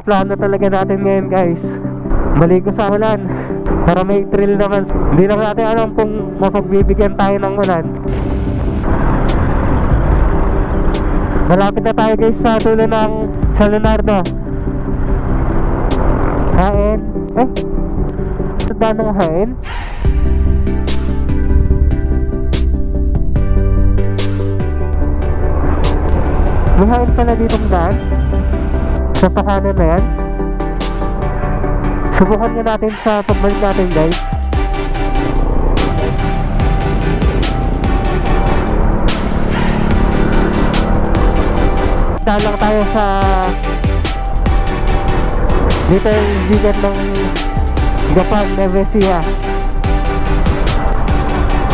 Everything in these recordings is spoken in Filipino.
Plano talaga natin ngayon guys, maligo sa ulan para may thrill naman. Hindi lang natin alam kung mapagbibigyan tayo ng ulan. Malapit na tayo guys sa dulo ng San Leonardo. Hain. Tanda ng Hain. May Hain pala ditong daan sa pakanan na yan. Subukan nga natin sa pagbalik natin guys. Dalang tayo sa dito yung bigat ng Gapan, Nueva Ecija.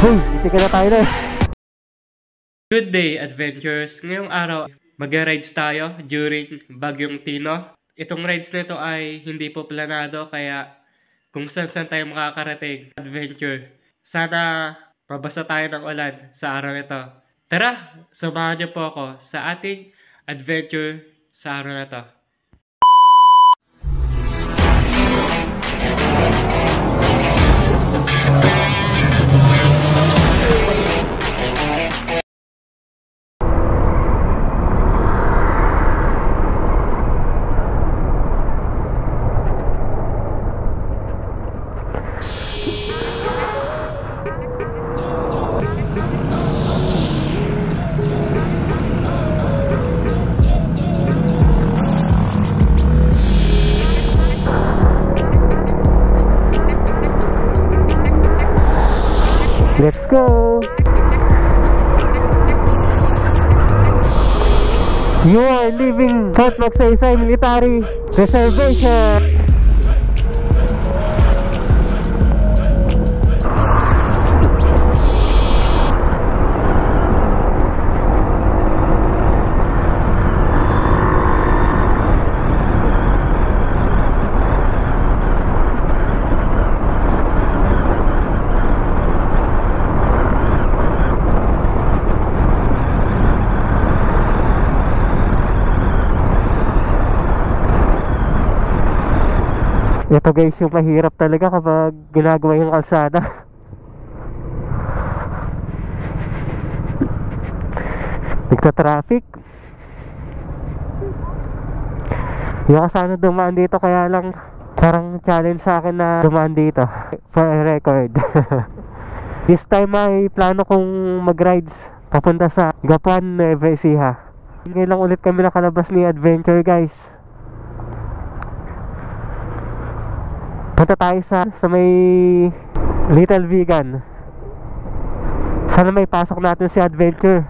Uy, tika na tayo na. Good day adventurers! Ngayong araw mag-rides tayo during Bagyong Tino. Itong rides nito ay hindi po planado, kaya kung saan tayo makakarating adventure. Sana mabasa tayo ng ulan sa araw nito. Tara, samahan niyo po ako sa ating adventure sa araw na to. Let's go! You are leaving Fort Magsaysay Military Reservation. Ito guys yung mahirap talaga kapag ginagawa yung kalsada. Nagta-traffic. Hindi ako sana dumaan dito, kaya lang parang challenge sa akin na dumaan dito for a record. This time ay plano kong mag-rides papunta sa Gapan, Nueva Ecija. Ngayon lang ulit kami nakalabas ni adventure guys. Punta tayo sa may Little Vegan. Sana may pasok natin si adventure.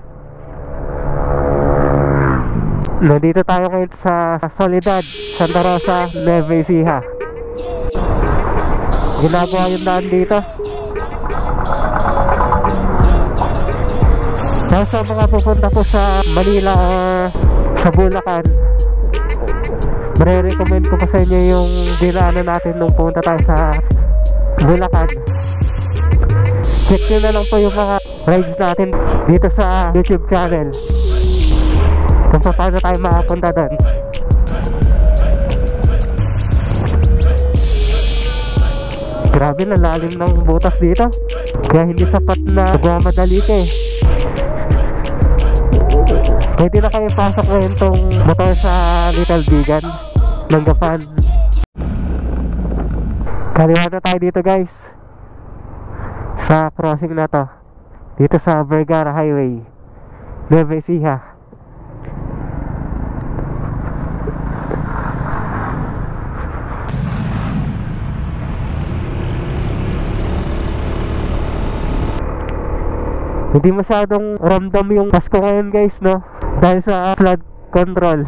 Nandito tayo ngayon sa Soledad, Santa Rosa, Nueva Ecija. Ginagawa yung daan dito. Sa mga pupunta po sa Manila or sa Bulacan, marirecommend ko pa sa inyo yung dinaanan natin nung pumunta tayo sa Bulacan. Check nyo na lang po yung mga rides natin dito sa YouTube channel kung paano tayo makapunta doon. Grabe, lalalim ng butas dito, kaya hindi sapat na magmamadali ka eh. Pwede na kayo pasok ngayon tong motor sa Little Vegan ng Gapan. Kaliwa na tayo dito guys sa crossing na to, dito sa Vergara Highway, Nueva Ecija. Hindi masyadong ramdam yung Pasko ngayon guys, no? Dahil sa flood control.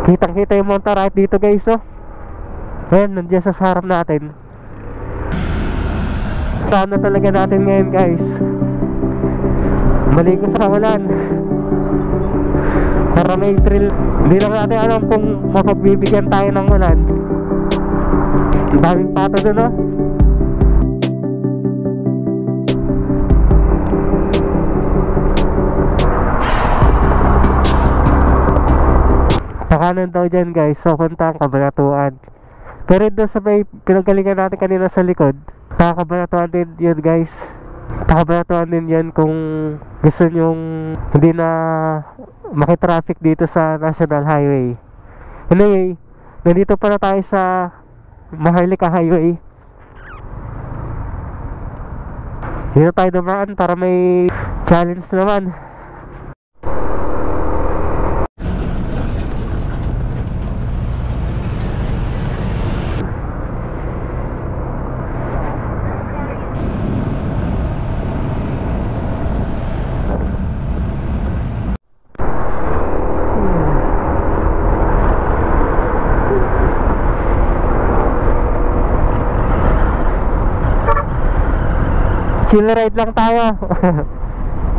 Kitang kita yung Monterrey dito guys, no? Ayan, nandiyan sa harap natin. Plano talaga natin ngayon guys, maligo sa ulan para may thrill. Hindi lang natin alam kung mapagbibigyan tayo ng ulan. Ang daming pato doon, no? kanan daw dyan guys, papuntang Cabanatuan. Pero doon sa may pinagalingan natin kanina sa likod, Cabanatuan din yun guys. Cabanatuan din yan kung gusto nyong hindi na makitraffic dito sa National Highway. Anyway, nandito pala tayo sa Maharlika Highway. Dito tayo dumaan para may challenge naman. Chill ride lang tayo.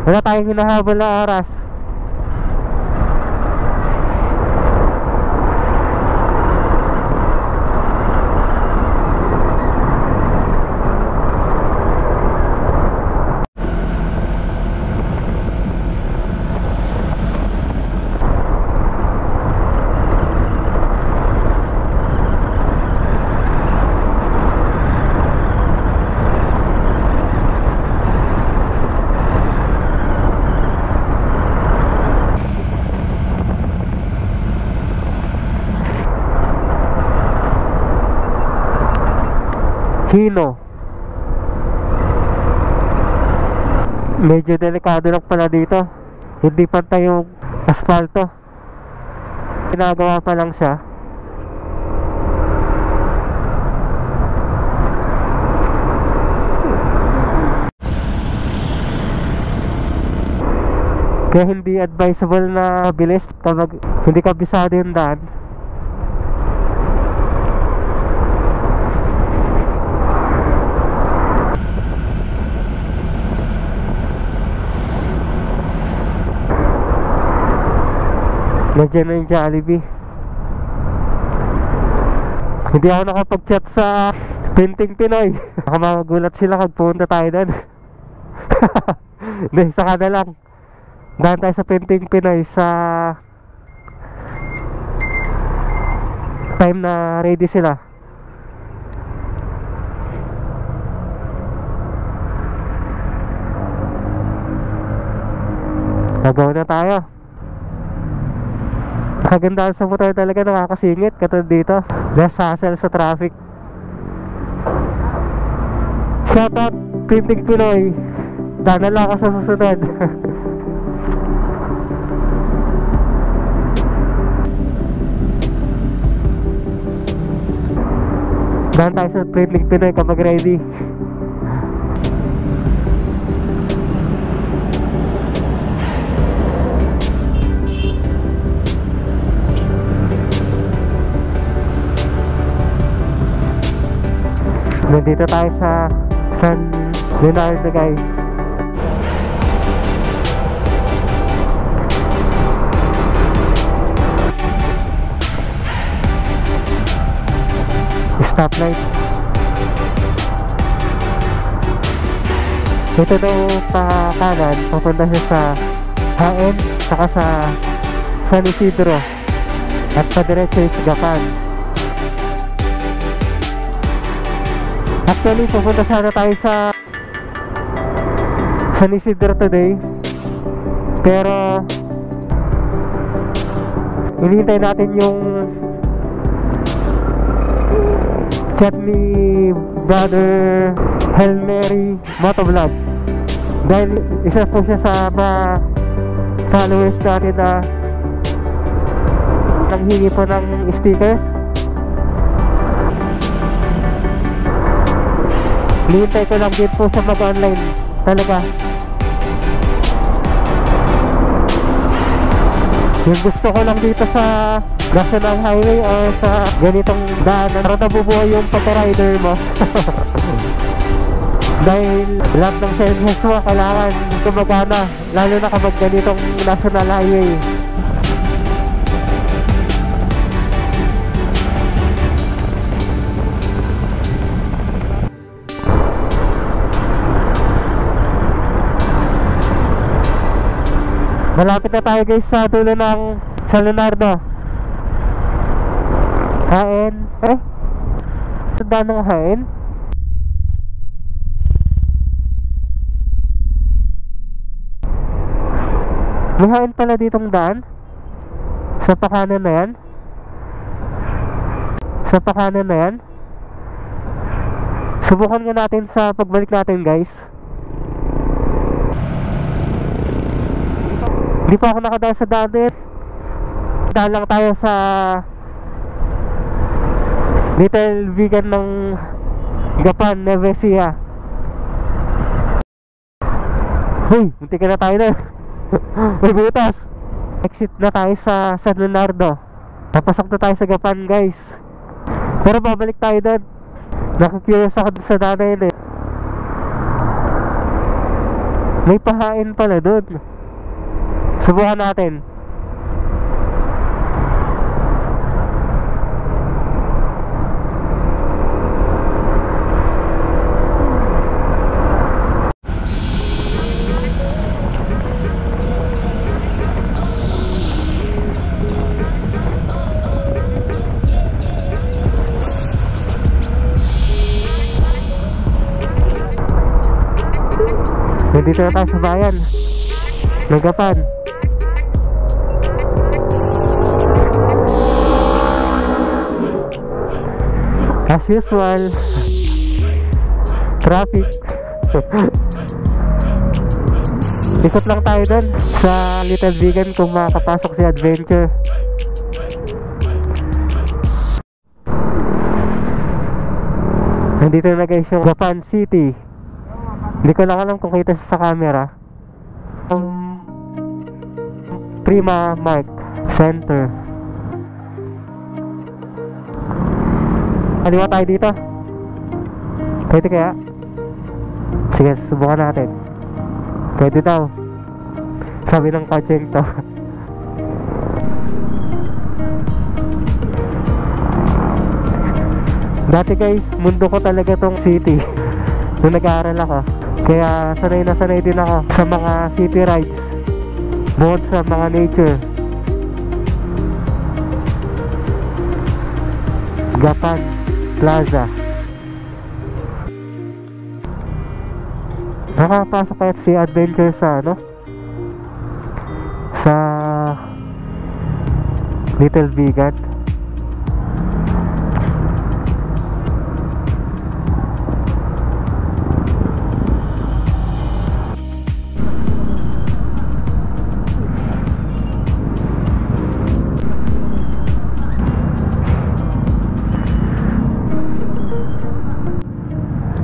Wala tayong hinahabol na oras. Hino. Medyo delikado lang pala dito. Hindi pantay yung asfalto. Ginagawa pa lang siya. Kaya hindi advisable na bilis kapag hindi kabisado yung daan. Nandiyan na yung Jollibee. Hindi ako nakapag-chat sa Pinting Pinoy. Baka magulat sila kung pumunta tayo doon. Hindi, saka na lang. Daan tayo sa Pinting Pinoy sa time na ready sila. Nagawa na tayo. Nakagandaan sa motor talaga, nakakasingit katulad dito. Less hassle sa traffic. Shoutout Pinting Pinoy. Daan na lang ako sa susunod. Daan tayo sa Pinting Pinoy kapag ready. Nandito tayo sa San Leonardo guys. Stoplight. Ito daw pa kanan, papunta siya sa HM, saka sa San Isidro, at pa diretso sa Gapan. Actually, pupunta sana tayo sa San Isidro today, pero hinihintay natin yung chat ni Brother Helmery Motovlog, dahil isa po siya sa mga followers natin na nanghingi po ng stickers. Hinihintay ko lang din po sa mag-online talaga. Yung gusto ko lang dito sa National Highway o sa ganitong daanan para nabubuhay yung pagka-rider mo. Dahil lahat ng senses mo kailangan gumagana, lalo na kapag ganitong National Highway. Malapit na tayo guys sa dulo ng San Leonardo. Hain. Eh? Tanda ng hain? May hain pala ditong daan? Sa pakanan na yan? Sa pakanan na yan? Subukan nga natin sa pagbalik natin, guys. Hindi pa ako nakadaan sa daan din. Daan lang tayo sa Little Vegan ng Gapan, Nevesia. Hoy, munti ka na tayo na. May butas. Exit na tayo sa San Leonardo. Papasok na tayo sa Gapan, guys. Pero babalik tayo doon. Nakakurious ako sa daan yun eh. May pahain pala doon. Subukan natin. Nandito na tayo sa bayan ng Gapan. As usual, traffic. Ikot lang tayo dun sa Little Vegan kung makakapasok si Adventure. Nandito na guys yung Gapan City. Hindi ko lang alam kung kita siya sa camera. Prima Mark Center. Kaliwa tayo dito. Pwede kaya? Sige, subukan natin. Pwede daw. Sabi ng kotseng to. Dati guys, mundo ko talaga tong city. Nung nag-aaral ako. Kaya sanay na sanay din ako sa mga city rides. Bukod sa mga nature. Gapan Plaza. Nakapasok kaya si Adventure sa ano? Sa Little Vegan.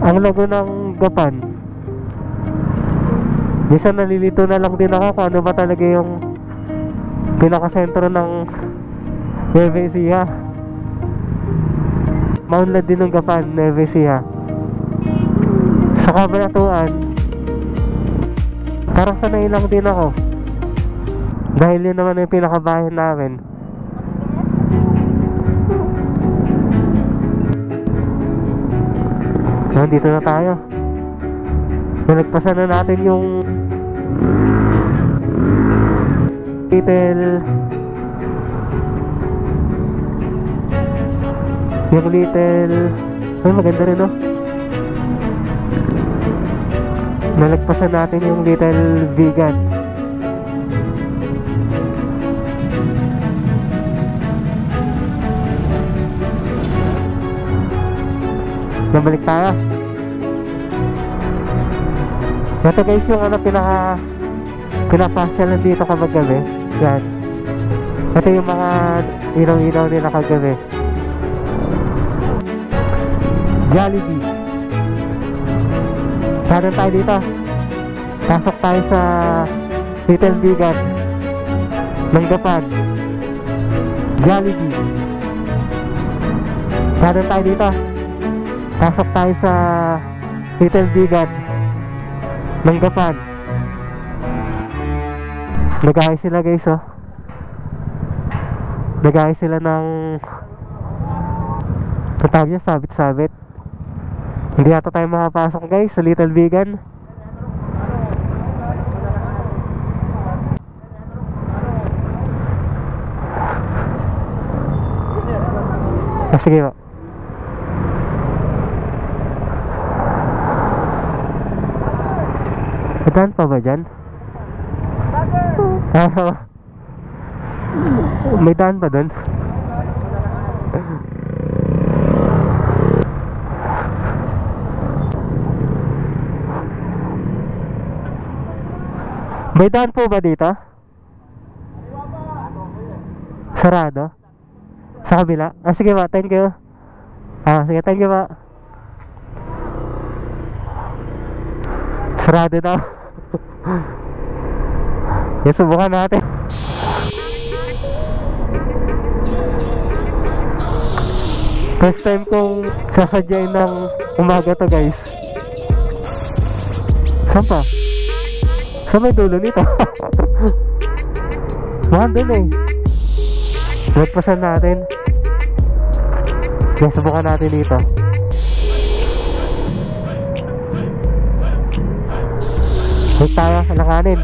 Ang logo ng Gapan, minsan nalilito na lang din ako kung ano ba talaga yung pinakasentro ng Nevesia. Maunlad din ng Gapan, Nevesia. Sa Kabanatuan, parang sanay lang din ako. Dahil yun naman yung pinakabayan namin. Nandito na tayo. Nalagpasan na natin yung little ay maganda rin no. Nalagpasan natin yung Little Vegan. Nabalik tayo. Ito guys yung ano pinapasyalan dito kapag gabi. Yan. Ito yung mga ilaw-ilaw nila kagabi. Jollibee. Kanan tayo dito. Pasok tayo sa Little Vegan ng Gapan. Jollibee. Kanan tayo dito. Pasok tayo sa Little Vegan ng Gapan. Nag-ayos sila guys oh. Nag-ayos sila ng tawag niya, sabit-sabit. Hindi yata tayo makapasok guys sa Little Vegan. Sige po. Daan pa ba dyan? May daan pa dun? May daan po ba dito? Sarado? Sa kabila? Sige ba, thank you. Sige, thank you ba. Sarado daw. Subukan natin. First time kong sasadyain ng umaga to, guys. Saan pa? Saan may dulo nito? Mahal dun eh. Magpasan natin. Okay, subukan natin dito. Huwag tayo, alakanin.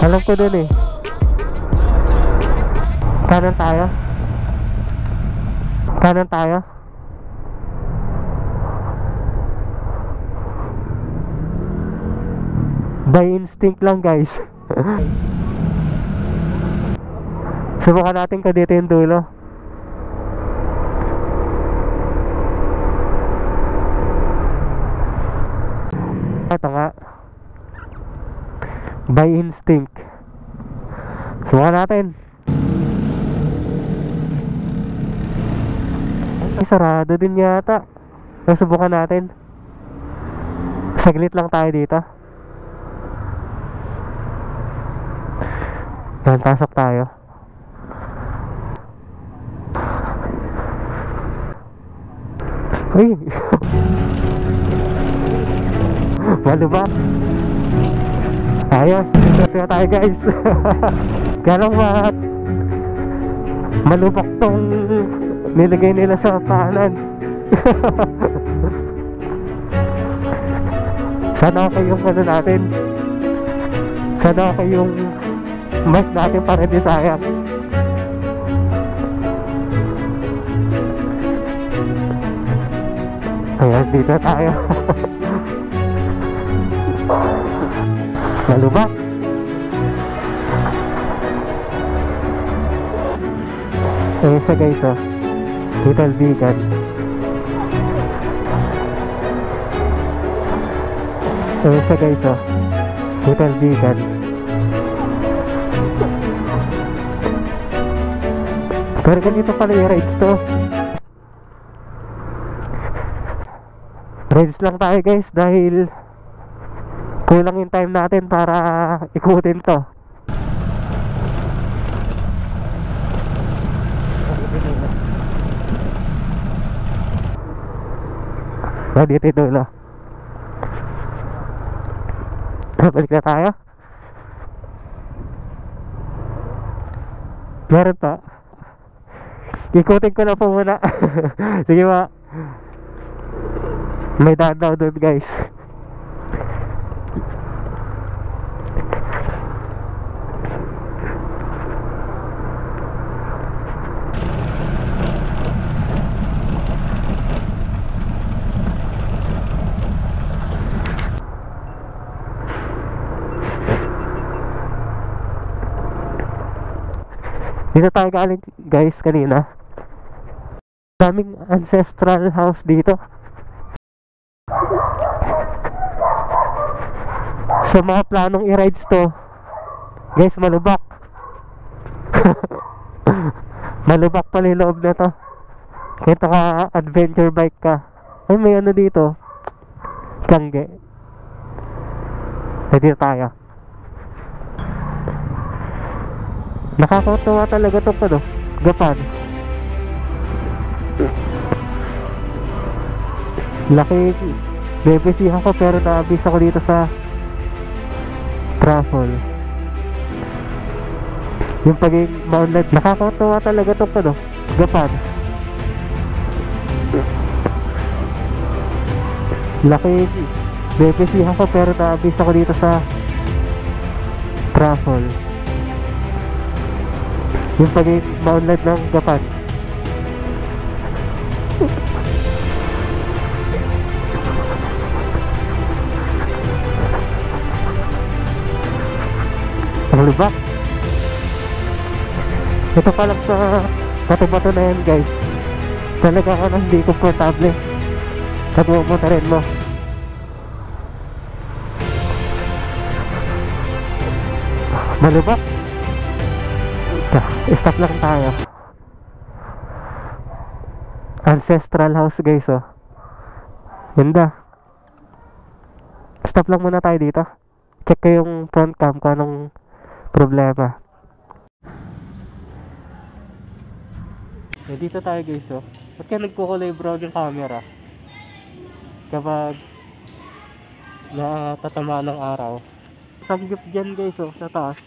Alam ko dun eh. Kanan tayo. Kanan tayo. By instinct lang, guys. Subukan natin ka dito yung dulo. Ito nga. By instinct. Subukan natin. Ay, sarado din yata. Subukan natin. Saglit lang tayo dito. Yan, pasok tayo. Uy! Malo ba? Ayos, dito tayo, guys. Galang malubak tong nilagay nila sa paanan. Sana okay yung ano natin. Sana okay yung mic natin para di sayang. Ayan, dito tayo. Malubak. Ayan siya, guys, oh. Little Beacon. Ayan siya, guys, oh. Little Beacon. Pero ganito pala yung rides to. Rides lang tayo, guys, dahil kulang yung time natin para ikutin to. Dito yung dulo. Balik na tayo. Meron pa. Ikutin ko na po muna. Sige ba. May daan daw doon, guys. Dito tayo galing, guys, kanina. Daming ancestral house dito. Sa mga planong i-rides to, guys, malubak. Malubak pala yung loob na to. Kaya ka adventure bike ka. Ay, may ano dito, Tiangge. Dito tayo. Nakakatawa talaga ito pa, no? Gapan. Laki bebesihan ko, pero naabis ako dito sa travel. Yung pagiging maunlad. Nakakatawa talaga ito pa, no? Gapan. Laki bebesihan ko pero na-abis ako dito sa truffle. Yung pag-maunlad ng gapan. Ang lubak. Ito pa lang sa bato-bato na yan guys. Talaga ka na hindi komportable pag pumuntarin mo. Malubak. Stop lang tayo. Ancestral house guys oh. Ganda. Stop lang muna tayo dito. Check ko yung front cam kung anong problema. Dito tayo guys oh. Ba't kaya nagkukulay brown yung camera? Kapag natatama ng araw. Sanggip dyan guys oh, sa taas.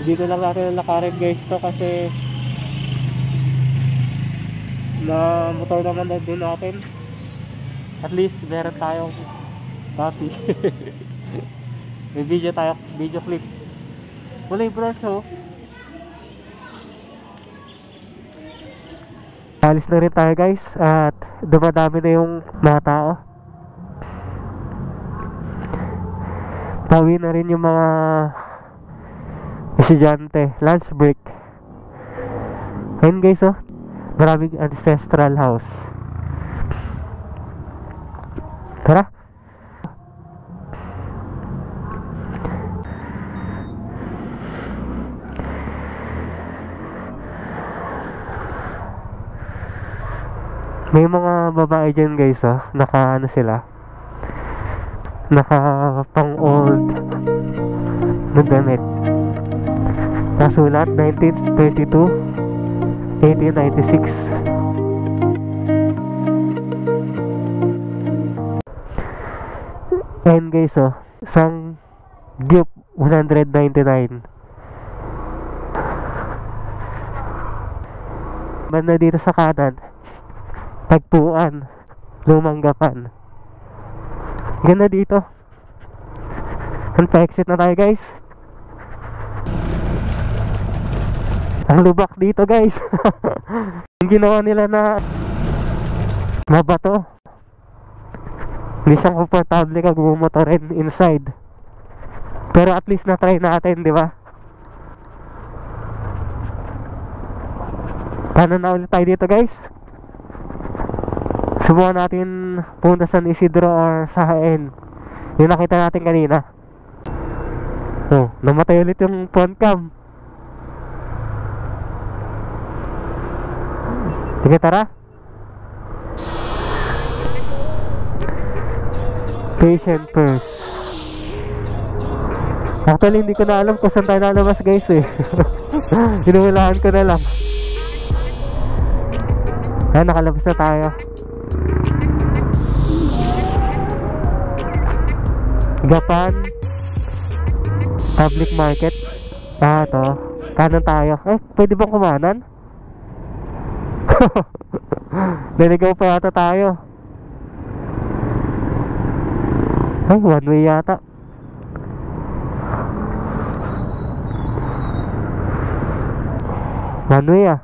Dito lang natin lakarin guys to kasi na motor naman na din natin. At least meron tayong copy. May video tayo, video clip. Kulay brush oh. Alis na rin tayo guys at dumadami na yung mga tao. Pawi na rin yung mga estudyante, lunch break. Ayun guys oh, maraming ancestral house. Tara. May mga babae dyan guys oh, naka ano sila, naka pang old na damit. Nasulat 1932 1896. Ayan guys oh, isang Duke 199. Banda dito sa kanan, tagpuan, lumang gapan. Ganda dito. Pa-exit na tayo guys. Ang lubak dito guys. Ang ginawa nila na mabato. Hindi siya komportable kag bumotorin inside. Pero at least na-try natin, di ba? Paano na ulit tayo dito guys? Subukan natin punta sa San Isidro or Sahain. Yung nakita natin kanina. Oh, namatay ulit yung front cam. Sige, tara. Patient first. Actually, hindi ko na alam kung saan tayo nalabas guys eh. Hinuhulaan ko na lang. Ayan, nakalabas na tayo. Gapan Public Market. Ah, to. Kanan tayo. Eh, pwede bang kumanan? Naligaw pa yata tayo. Ay, one way yata. One way ah.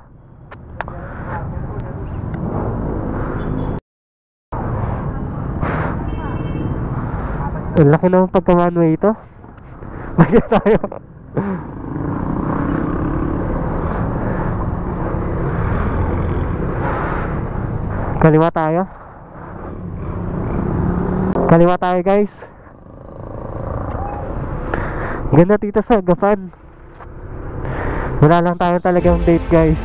Ang laki naman pagka one way ito. Bagay tayo. Kaliwa tayo. Kaliwa tayo guys. Ganda dito sa Gapan. Wala lang tayo talagang date guys.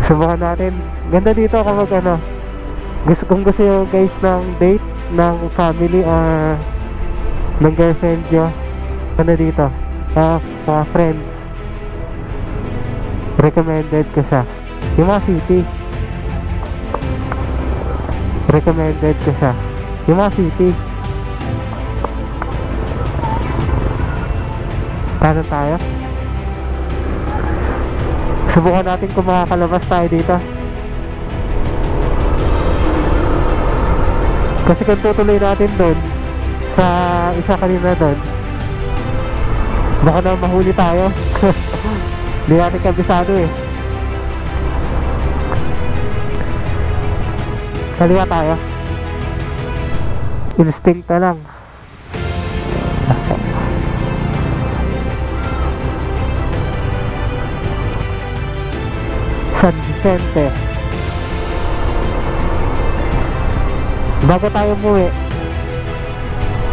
Subukan natin. Ganda dito kapag ano, kung gusto nyo guys ng date ng family or ng girlfriend nyo, ano dito, mga friends, recommended ko siya. Yung mga city, recommended ko siya. Yung mga city. Paano tayo? Subukan natin kung makakalabas tayo dito. Kasi kung tutuloy natin doon sa isa kanina doon, baka na mahuli tayo. Hindi natin kabisado eh. Kaliwa tayo. Instinct na lang. San Vicente. Bago tayo umuwi,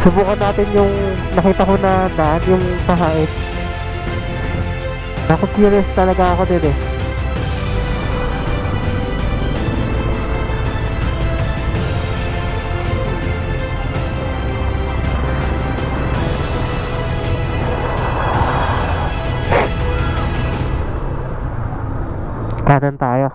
subukan natin yung nakita ko na daan, yung pahait. Curious talaga ako din eh. Kanan tayo.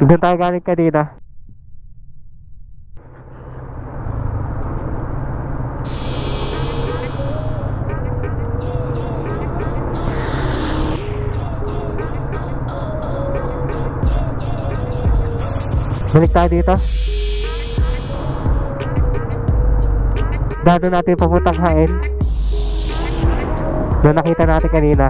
Doon tayo galing kanina. Balik tayo dito. Dado natin papuntang Hain na nakita natin kanina.